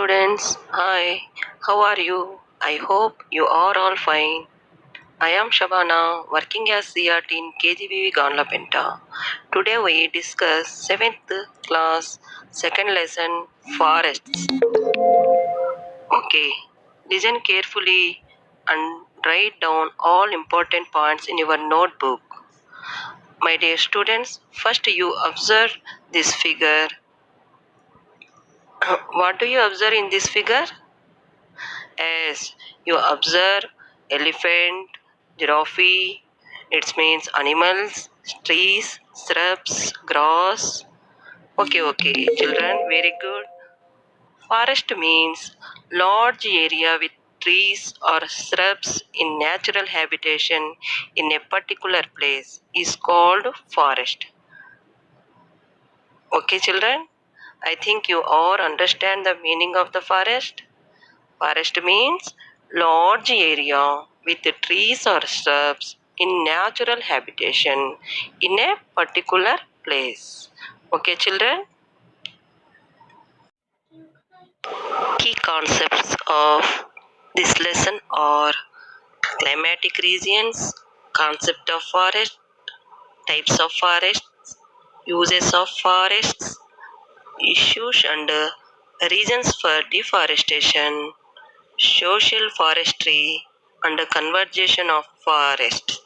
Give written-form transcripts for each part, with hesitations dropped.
students. Hi, how are you? I hope you are all fine. I am Shabana, working as CRT in KGBV Ganlapenta. Today we discuss 7th class, second lesson, forests. Okay, listen carefully and write down all important points in your notebook. My dear students, first you observe this figure. What do you observe in this figure? As you observe elephant, giraffe, it means animals, trees, shrubs, grass. Okay, children, very good. Forest means large area with trees or shrubs in natural habitation in a particular place is called forest. Okay, children, I think you all understand the meaning of the forest. Forest means large area with trees or shrubs in natural habitation in a particular place. Okay, children? Key concepts of this lesson are climatic regions, concept of forest, types of forests, uses of forests, issues and reasons for deforestation, social forestry, and conservation of forests.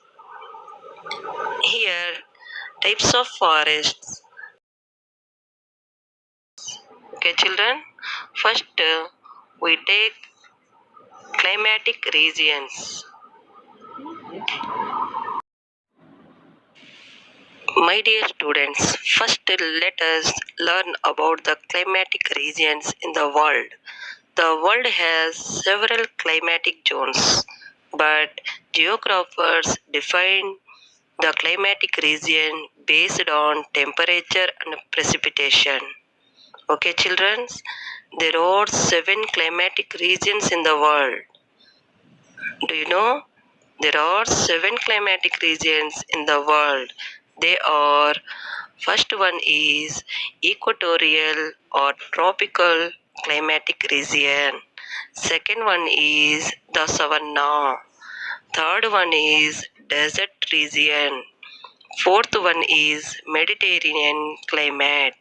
Here, types of forests. Okay, children. First, we take climatic regions. My dear students, first let us learn about the climatic regions in the world. The world has several climatic zones, but geographers define the climatic region based on temperature and precipitation. Okay, children, there are 7 climatic regions in the world. Do you know? There are 7 climatic regions in the world. They are first one is equatorial or tropical climatic region. Second one is the savanna. Third one is desert region. Fourth one is Mediterranean climate.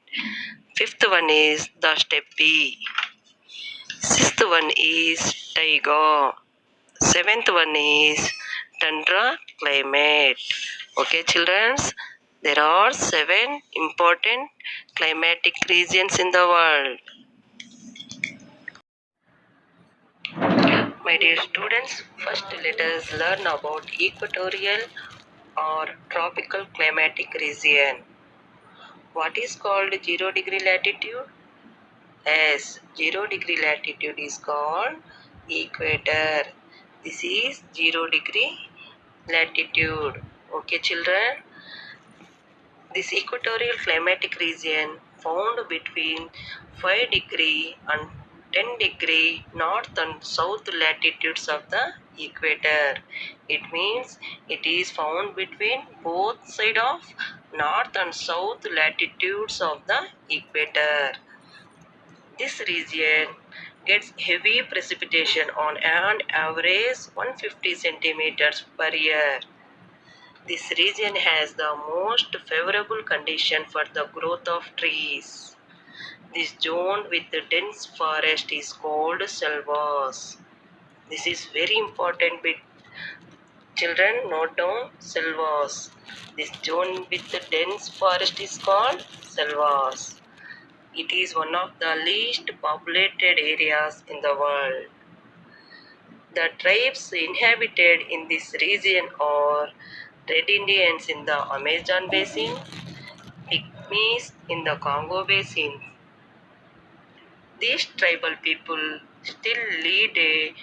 Fifth one is the steppe. Sixth one is taiga. Seventh one is tundra climate. Okay, children, there are 7 important climatic regions in the world. My dear students, first let us learn about equatorial or tropical climatic region. What is called 0 degree latitude? Yes, 0 degree latitude is called equator. This is 0 degree latitude. Okay, children. This equatorial climatic region found between 5 degree and 10 degree north and south latitudes of the equator. It means it is found between both sides of north and south latitudes of the equator. This region gets heavy precipitation on an average 150 centimeters per year. This region has the most favorable condition for the growth of trees. This zone with the dense forest is called selvas. This is very important bit. Children, note down selvas. This zone with the dense forest is called selvas. It is one of the least populated areas in the world. The tribes inhabited in this region are Red Indians in the Amazon basin, Pygmies in the Congo basin. These tribal people still lead a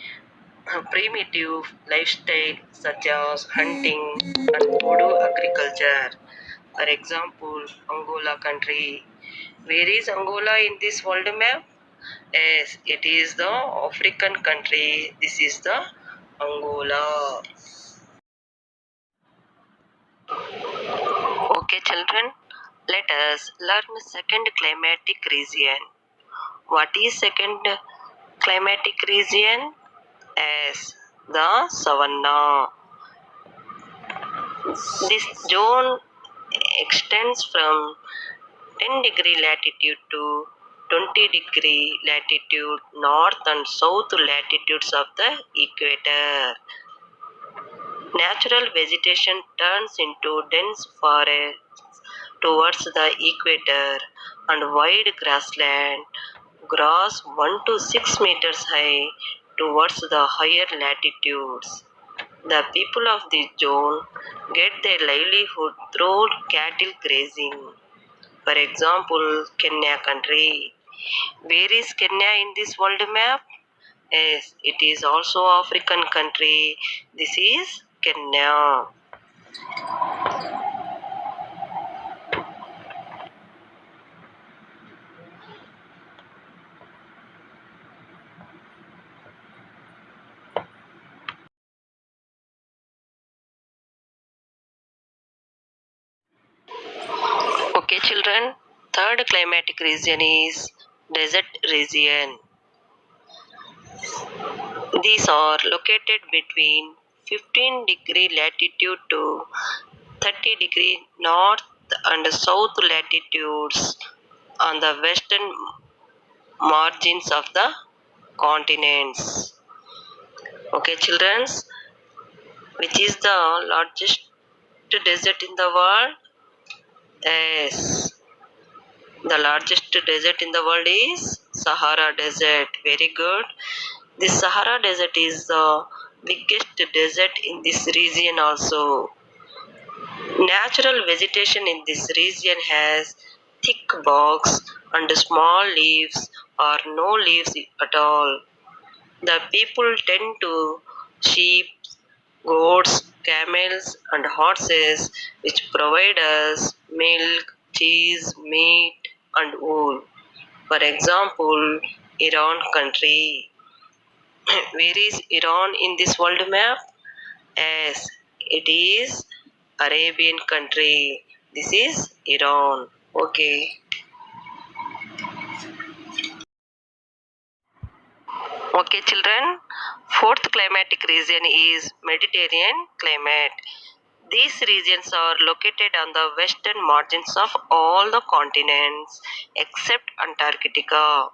primitive lifestyle such as hunting and voodoo agriculture. For example, Angola country. Where is Angola in this world map? Yes, it is the African country. This is the Angola. Okay, children, let us learn second climatic region. What is second climatic region as the savanna. This zone extends from 10-degree latitude to 20-degree latitude, north and south latitudes of the equator. Natural vegetation turns into dense forests towards the equator, and wide grassland grows 1 to 6 meters high towards the higher latitudes. The people of this zone get their livelihood through cattle grazing. For example, Kenya country. Where is Kenya in this world map? Yes, it is also African country. This is Kenya. Okay, children. Third climatic region is desert region. These are located between 15-degree latitude to 30-degree north and south latitudes on the western margins of the continents. Okay, children, which is the largest desert in the world? Yes, the largest desert in the world is Sahara Desert. Very good. This Sahara Desert is the biggest desert in this region also. Natural vegetation in this region has thick bogs and small leaves or no leaves at all. The people tend to sheep, goats, camels, and horses, which provide us milk, cheese, meat, and wool. For example, Iran country. Where is Iran in this world map? Yes, it is Arabian country. This is Iran. Okay. Okay, children. Fourth climatic region is Mediterranean climate. These regions are located on the western margins of all the continents except Antarctica.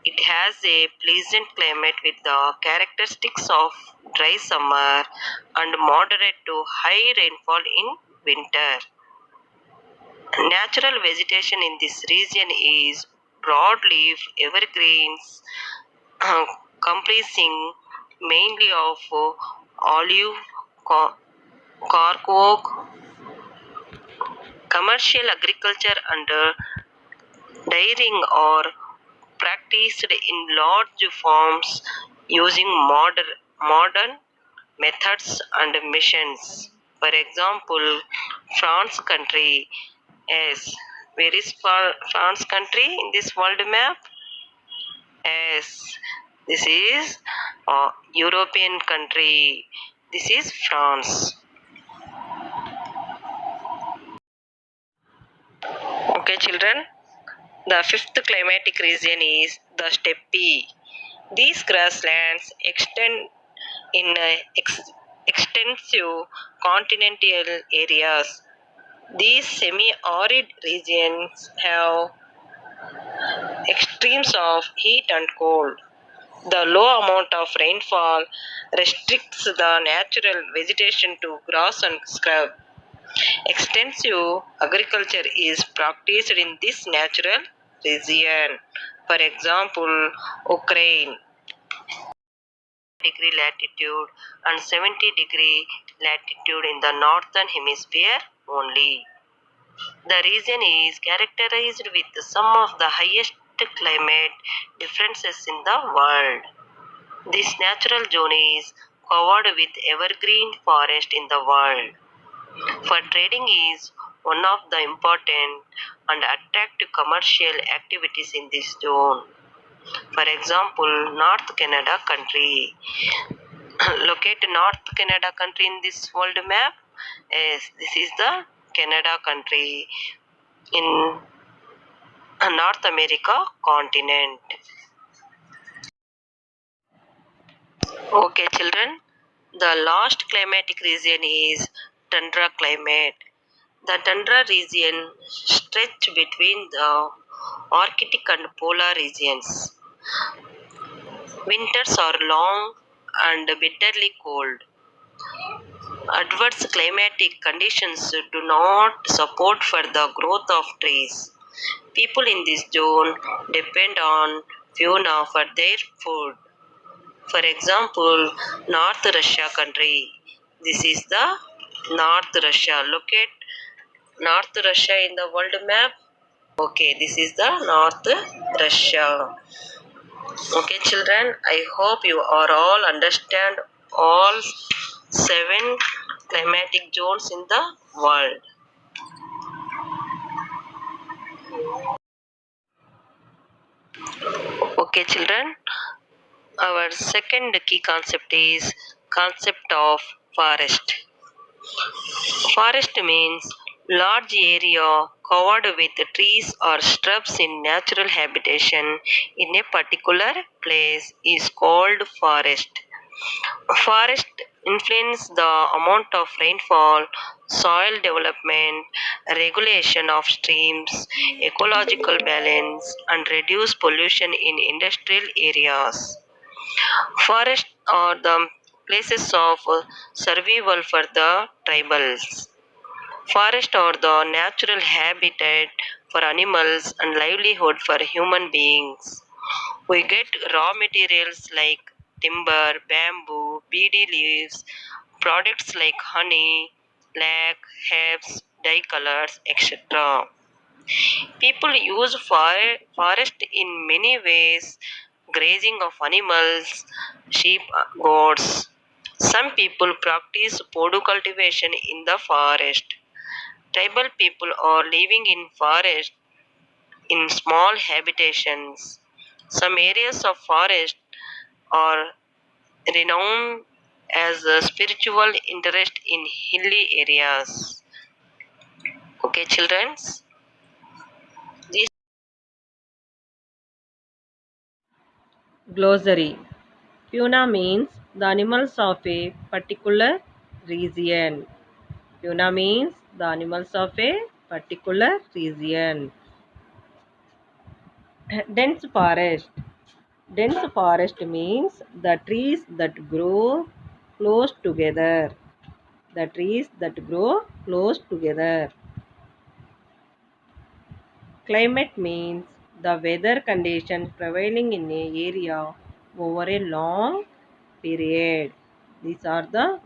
It has a pleasant climate with the characteristics of dry summer and moderate to high rainfall in winter. Natural vegetation in this region is broadleaf evergreens uh, comprising mainly of olive, cork oak, commercial agriculture and dairying are practiced in large farms using modern methods and machines. For example, France country. Yes, where is France country in this world map? Yes, this is European country. This is France. Okay, children. The fifth climatic region is the steppe. These grasslands extend in extensive continental areas. These semi-arid regions have extremes of heat and cold. The low amount of rainfall restricts the natural vegetation to grass and scrub. Extensive agriculture is practiced in this natural region. For example, Ukraine degree latitude and 70-degree latitude in the northern hemisphere only. The region is characterized with some of the highest climate differences in the world. This natural zone is covered with evergreen forest in the world. For trading is one of the important and attractive commercial activities in this zone. For example, North Canada country. Locate North Canada country in this world map. Yes, this is the Canada country in North America continent. Okay, children. The last climatic region is tundra climate. The tundra region stretch between the Arctic and polar regions. Winters are long and bitterly cold. Adverse climatic conditions do not support for the growth of trees. People in this zone depend on fauna for their food. For example, North Russia country. This is the North Russia. Look at North Russia in the world map. Okay, this is the North Russia. Okay, children, I hope you are all understand all seven climatic zones in the world. Okay, children, our second key concept is concept of forest. Forest means large area covered with trees or shrubs in natural habitation in a particular place is called forest. Forest influence the amount of rainfall, soil development, regulation of streams, ecological balance, and reduce pollution in industrial areas. Forests are the places of survival for the tribals. Forests are the natural habitat for animals and livelihood for human beings. We get raw materials like timber, bamboo, BD leaves, products like honey, lac, herbs, dye colors, etc. People use forest in many ways, grazing of animals, sheep, goats. Some people practice podu cultivation in the forest. Tribal people are living in forest in small habitations. Some areas of forest are renowned as a spiritual interest in hilly areas. Okay, children. This glossary. Fauna means the animals of a particular region. Fauna means the animals of a particular region. Dense forest. Dense forest means the trees that grow close together. The trees that grow close together. Climate means the weather conditions prevailing in an area over a long period. These are the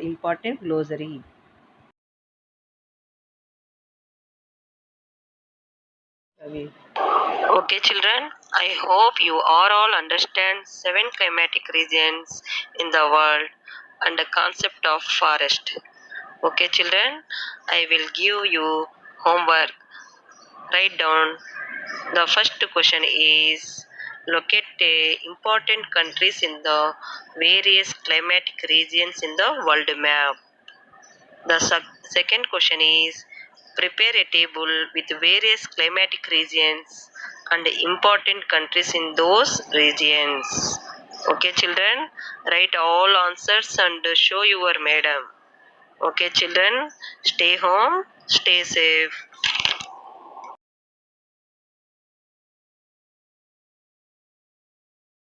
important glossary. Ravi. Okay, children, I hope you are all understand seven climatic regions in the world and the concept of forest. Okay, children, I will give you homework. Write down. The first question is locate important countries in the various climatic regions in the world map. The second question is prepare a table with various climatic regions and important countries in those regions. Okay, children, write all answers and show your madam. Okay, children, stay home, stay safe.